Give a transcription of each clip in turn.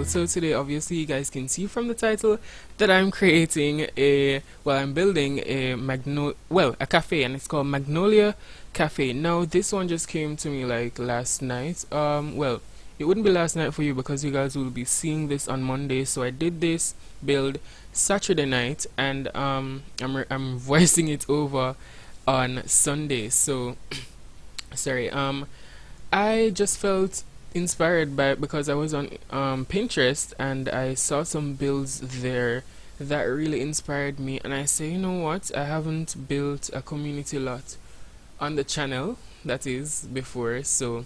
So today obviously you guys can see from the title that I'm I'm building a cafe, and it's called Magnolia Cafe. Now this one just came to me like last night. It wouldn't be last night for you because you guys will be seeing this on Monday. So I did this build Saturday night, and I'm voicing it over on Sunday. So sorry. I just felt inspired by it because I was on Pinterest and I saw some builds there that really inspired me, and I say, you know what? I haven't built a community lot on the channel, that is, before, so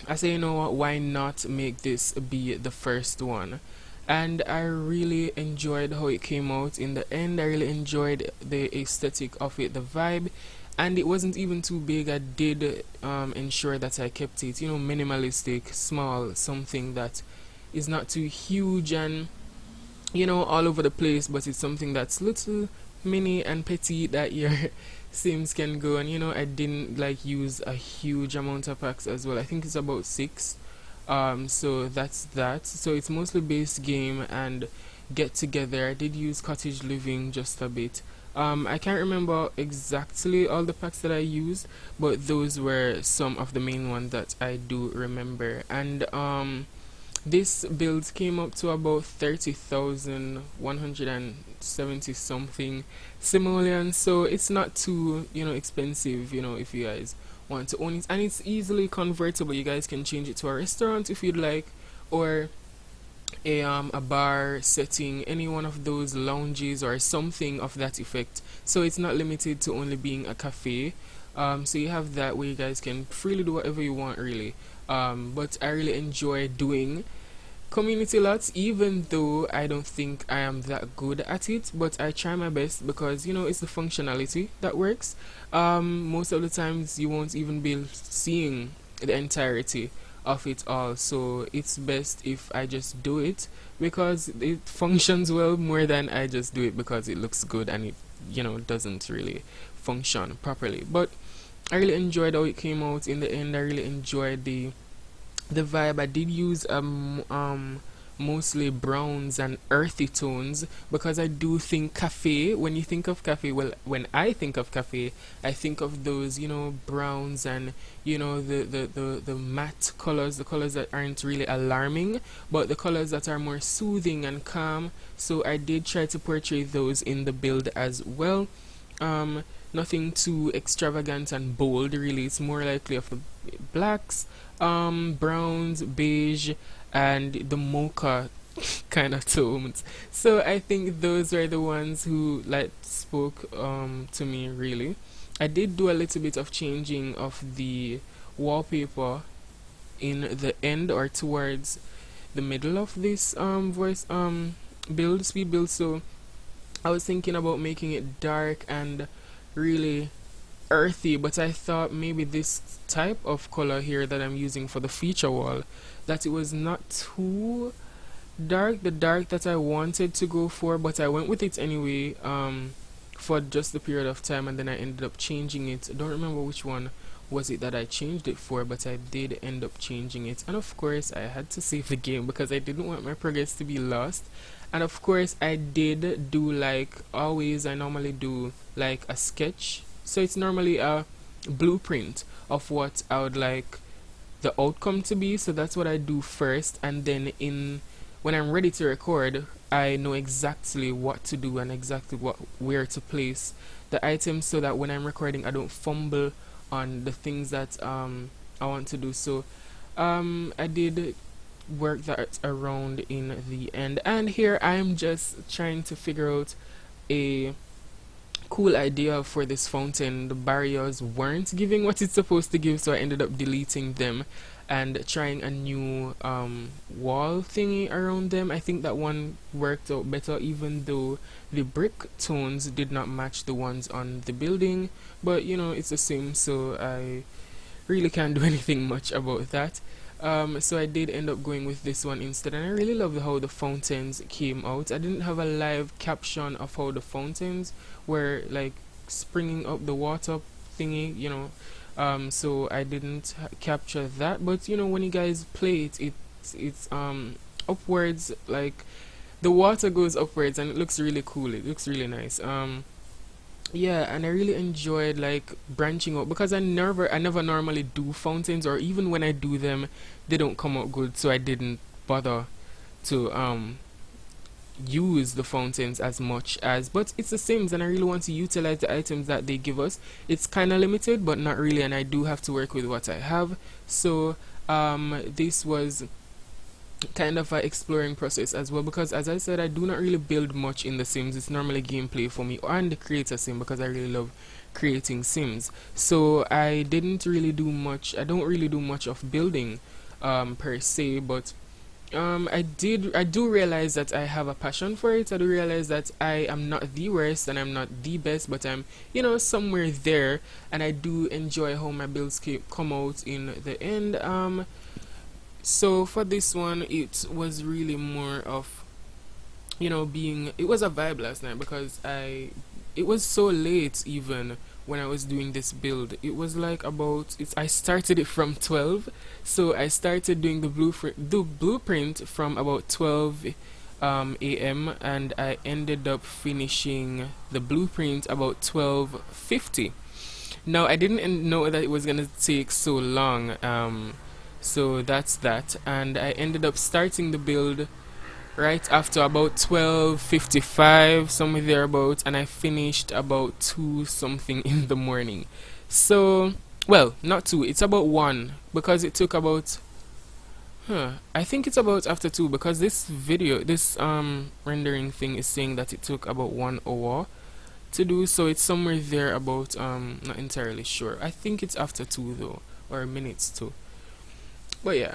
I say, you know what? Why not make this be the first one? And I really enjoyed how it came out in the end. I really enjoyed the aesthetic of it, the vibe, and it wasn't even too big. I did ensure that I kept it, minimalistic, small, something that is not too huge and all over the place, but it's something that's little, mini, and petite that your Sims can go. And I didn't like use a huge amount of packs as well. I think it's about 6. So that's that. So it's mostly base game and get together. I did use cottage living just a bit. I can't remember exactly all the packs that I used, but those were some of the main ones that I do remember. And this build came up to about 30,170 something simoleons, so it's not too expensive, if you guys want to own it, and it's easily convertible. You guys can change it to a restaurant if you'd like, or a bar setting, any one of those lounges or something of that effect. So it's not limited to only being a cafe. So you have that where you guys can freely do whatever you want, really. But I really enjoy doing community lots, even though I don't think I am that good at it, but I try my best because it's the functionality that works. Most of the times you won't even be seeing the entirety of it all, so it's best if I just do it because it functions well, more than I just do it because it looks good and it doesn't really function properly. But I really enjoyed how it came out in the end. I really enjoyed the vibe. I did use mostly browns and earthy tones because I do think cafe, when you think of cafe, well, when I think of cafe, I think of those browns and the matte colors, the colors that aren't really alarming, but the colors that are more soothing and calm. So I did try to portray those in the build as well. Nothing too extravagant and bold, really. It's more likely of the blacks, browns, beige, and the mocha kind of tones. So I think those are the ones who spoke to me, really. I did do a little bit of changing of the wallpaper in the end or towards the middle of this speed build. So I was thinking about making it dark and really earthy, but I thought maybe this type of color here that I'm using for the feature wall, that it was not too dark, the dark that I wanted to go for, but I went with it anyway for just the period of time, and then I ended up changing it. I don't remember which one was it that I changed it for, but I did end up changing it. And of course I had to save the game because I didn't want my progress to be lost. And of course I did do, like always, I normally do like a sketch. So it's normally a blueprint of what I would like the outcome to be. So that's what I do first, and then when I'm ready to record, I know exactly what to do and exactly where to place the items, so that when I'm recording I don't fumble on the things that I want to do. So I did work that around in the end, and here I'm just trying to figure out a cool idea for this fountain. The barriers weren't giving what it's supposed to give, so I ended up deleting them and trying a new wall thingy around them. I think that one worked out better, even though the brick tones did not match the ones on the building, but it's the same, so I really can't do anything much about that. So I did end up going with this one instead, and I really love how the fountains came out. I didn't have a live caption of how the fountains were like springing up the water thingy, so I didn't capture that. But when you guys play it, it's upwards, like the water goes upwards, and it looks really cool. It looks really nice. Yeah, and I really enjoyed like branching out because I never normally do fountains, or even when I do them, they don't come out good, so I didn't bother to use the fountains as much as, but it's the Sims and I really want to utilize the items that they give us. It's kind of limited but not really, and I do have to work with what I have. So this was kind of a exploring process as well, because as I said, I do not really build much in the Sims. It's normally gameplay for me and the creator sim, because I really love creating Sims. So I didn't really do much. I don't really do much of building per se, but I do realize that I have a passion for it. I do realize that I am not the worst and I'm not the best, but I'm, somewhere there, and I do enjoy how my builds come out in the end. So for this one, it was really more of, it was a vibe last night, because it was so late even when I was doing this build. It was like I started it from 12, so I started doing the blueprint from about 12 a.m. and I ended up finishing the blueprint about 12:50. Now I didn't know that it was gonna take so long, so that's that, and I ended up starting the build right after about 12:55, somewhere thereabouts, and I finished about 2 something in the morning. So, well, not 2, it's about 1, because it took about, I think it's about after 2, because this rendering thing is saying that it took about 1 hour to do, so it's somewhere there about, not entirely sure. I think it's after 2 though, or minutes too. But yeah,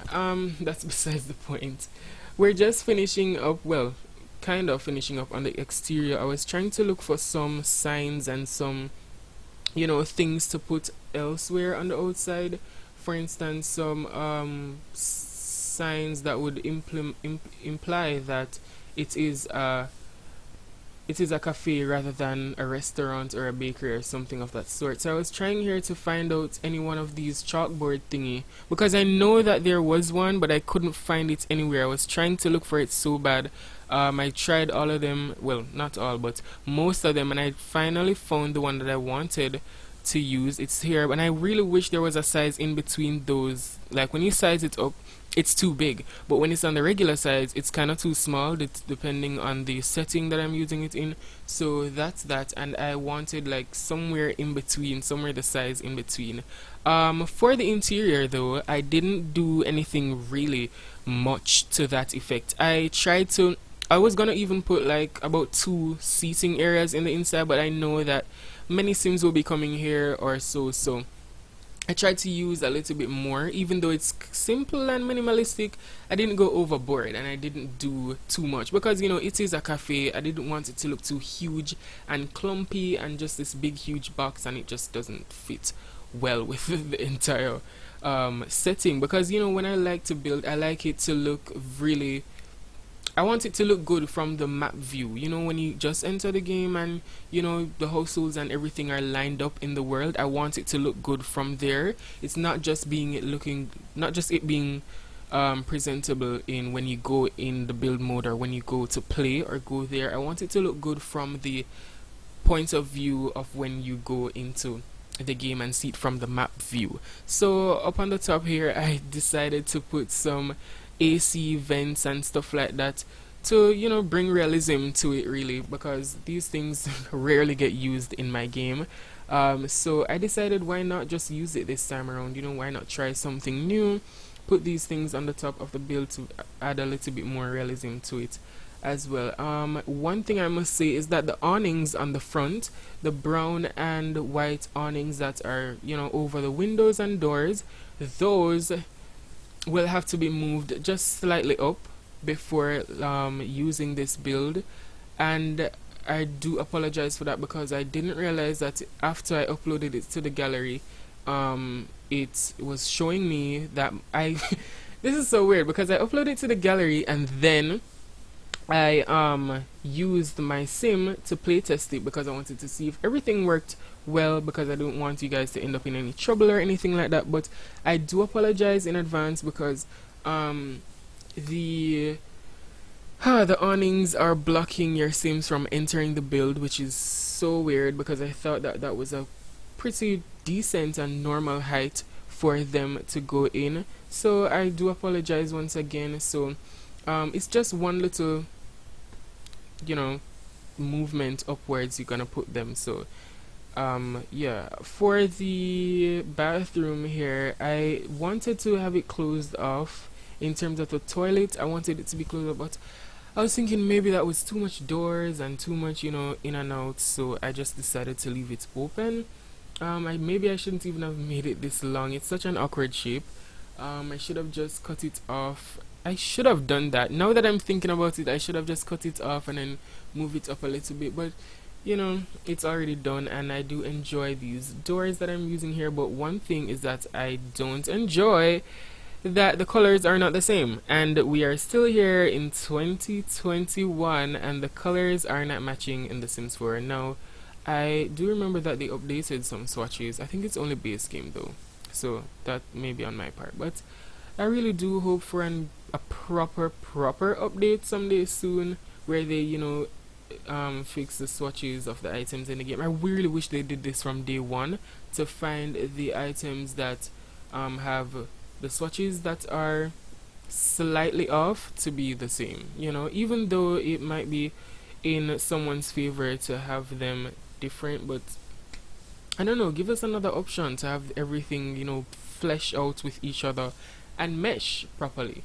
that's besides the point. We're just finishing up, well, kind of finishing up on the exterior. I was trying to look for some signs and some, things to put elsewhere on the outside. For instance, some signs that would imply that it is a cafe rather than a restaurant or a bakery or something of that sort. So I was trying here to find out any one of these chalkboard thingy, because I know that there was one, but I couldn't find it anywhere. I was trying to look for it so bad. I tried all of them, well, not all, but most of them, and I finally found the one that I wanted to use. It's here, and I really wish there was a size in between those. Like when you size it up, it's too big, but when it's on the regular size, it's kind of too small, depending on the setting that I'm using it in. So that's that, and I wanted like somewhere in between, somewhere the size in between. For the interior though, I didn't do anything really much to that effect. I was gonna even put like about 2 seating areas in the inside, but I know that many Sims will be coming here or so I tried to use a little bit more, even though it's simple and minimalistic. I didn't go overboard, and I didn't do too much, because it is a cafe. I didn't want it to look too huge and clumpy and just this big huge box, and it just doesn't fit well with the entire setting. Because when I like to build, I like it to look really, I want it to look good from the map view. When you just enter the game and the households and everything are lined up in the world, I want it to look good from there. It's not just it being presentable in when you go in the build mode or when you go to play or go there. I want it to look good from the point of view of when you go into the game and see it from the map view. So up on the top here, I decided to put some AC vents and stuff like that to bring realism to it, really, because these things rarely get used in my game. So I decided, why not just use it this time around? Why not try something new, put these things on the top of the build to add a little bit more realism to it as well. One thing I must say is that the awnings on the front, the brown and white awnings that are over the windows and doors, those will have to be moved just slightly up before using this build, and I do apologize for that, because I didn't realize that after I uploaded it to the gallery, it was showing me that this is so weird, because I uploaded it to the gallery and then I used my sim to playtest it, because I wanted to see if everything worked well, because I don't want you guys to end up in any trouble or anything like that. But I do apologize in advance, because the The awnings are blocking your Sims from entering the build, which is so weird because I thought that that was a pretty decent and normal height for them to go in. So I do apologize once again. So it's just one little, you know, movement upwards you're gonna put them. So yeah, for the bathroom here, I wanted to have it closed off. In terms of the toilet, I wanted it to be closed off, but I was thinking maybe that was too much doors and too much, you know, in and out, so I just decided to leave it open. Maybe I shouldn't even have made it this long. It's such an awkward shape. I should have just cut it off. I should have done that. Now that I'm thinking about it, I should have just cut it off and then move it up a little bit. But you know, it's already done, and I do enjoy these doors that I'm using here. But one thing is that I don't enjoy that the colors are not the same, and we are still here in 2021 and the colors are not matching in The Sims 4. Now I do remember that they updated some swatches. I think it's only base game though, so that may be on my part, but I really do hope for a proper update someday soon where they, you know, fix the swatches of the items in the game. I really wish they did this from day one to find the items that have the swatches that are slightly off to be the same. You know, even though it might be in someone's favor to have them different, but I don't know, give us another option to have everything, you know, flesh out with each other and mesh properly.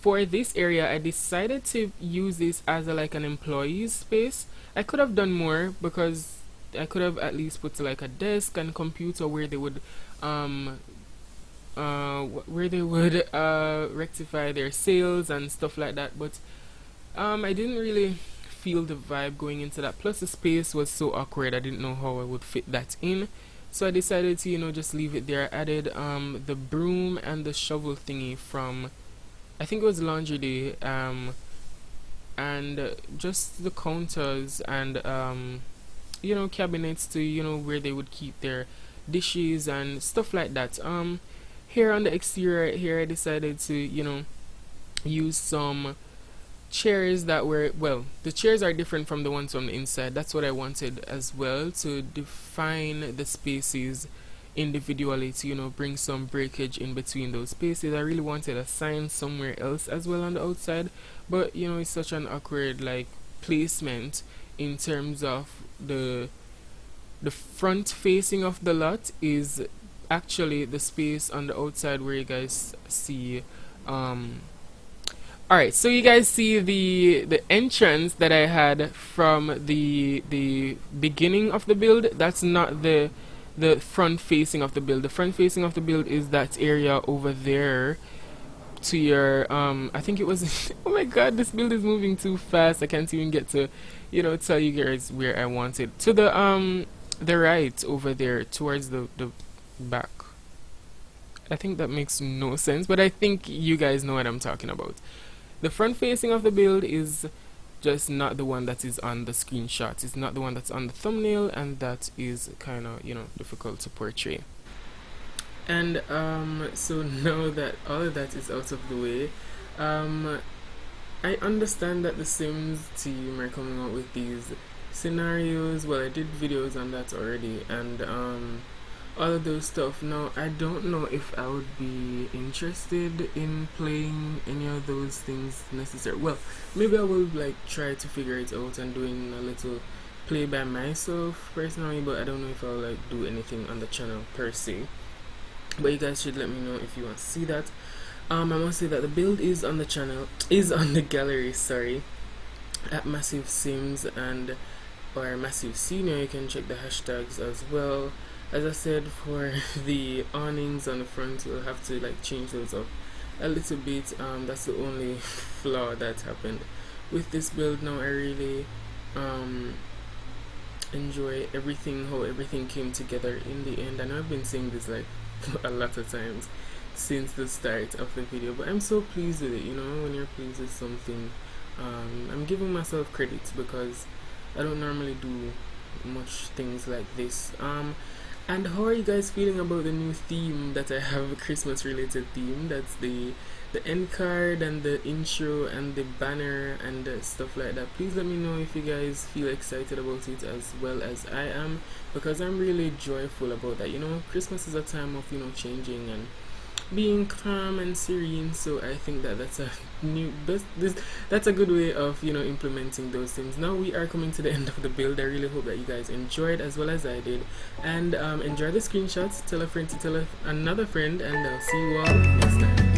For this area, I decided to use this as like an employee's space. I could have done more because I could have at least put like a desk and computer where they would rectify their sales and stuff like that, but I didn't really feel the vibe going into that. Plus the space was so awkward, I didn't know how I would fit that in, so I decided to, you know, just leave it there. I added the broom and the shovel thingy from, I think it was laundry day, and just the counters and you know, cabinets to, you know, where they would keep their dishes and stuff like that. Here on the exterior here, I decided to, you know, use some chairs that were, well, the chairs are different from the ones from the inside. That's what I wanted as well, to define the spaces individually, to, you know, bring some breakage in between those spaces. I really wanted a sign somewhere else as well on the outside, but you know, it's such an awkward like placement in terms of the front facing of the lot is actually the space on the outside where you guys see. Alright, so you guys see the entrance that I had from the beginning of the build. That's not the front facing of the build. The front facing of the build is that area over there to your I think it was oh my god, this build is moving too fast. I can't even get to, you know, tell you guys where I want it. To the right over there towards the back. I think that makes no sense, but I think you guys know what I'm talking about. The front facing of the build is just not the one that is on the screenshot. It's not the one that's on the thumbnail, and that is kind of, you know, difficult to portray. And so now that all of that is out of the way, I understand that the Sims team are coming out with these scenarios. Well, I did videos on that already, and all of those stuff. Now, I don't know if I would be interested in playing any of those things necessarily. Well, maybe I will like try to figure it out and doing a little play by myself personally, but I don't know if I'll like do anything on the channel per se. But you guys should let me know if you want to see that. I must say that the build is on the channel, is on the gallery, sorry, at Massivesims and or Massivesenior. You can check the hashtags as well. As I said, for the awnings on the front, you'll have to like change those up a little bit. That's the only flaw that happened with this build. Now I really enjoy everything, how everything came together in the end. I know I've been saying this like a lot of times since the start of the video, but I'm so pleased with it. You know, when you're pleased with something, I'm giving myself credit because I don't normally do much things like this. And how are you guys feeling about the new theme that I have, a Christmas related theme? That's the the end card and the intro and the banner and stuff like that. Please let me know if you guys feel excited about it as well as I am, because I'm really joyful about that. You know, Christmas is a time of, you know, changing and being calm and serene. So I think that that's a that's a good way of, you know, implementing those things. Now we are coming to the end of the build. I really hope that you guys enjoyed as well as I did, and enjoy the screenshots. Tell a friend to tell another friend, and I'll see you all next time.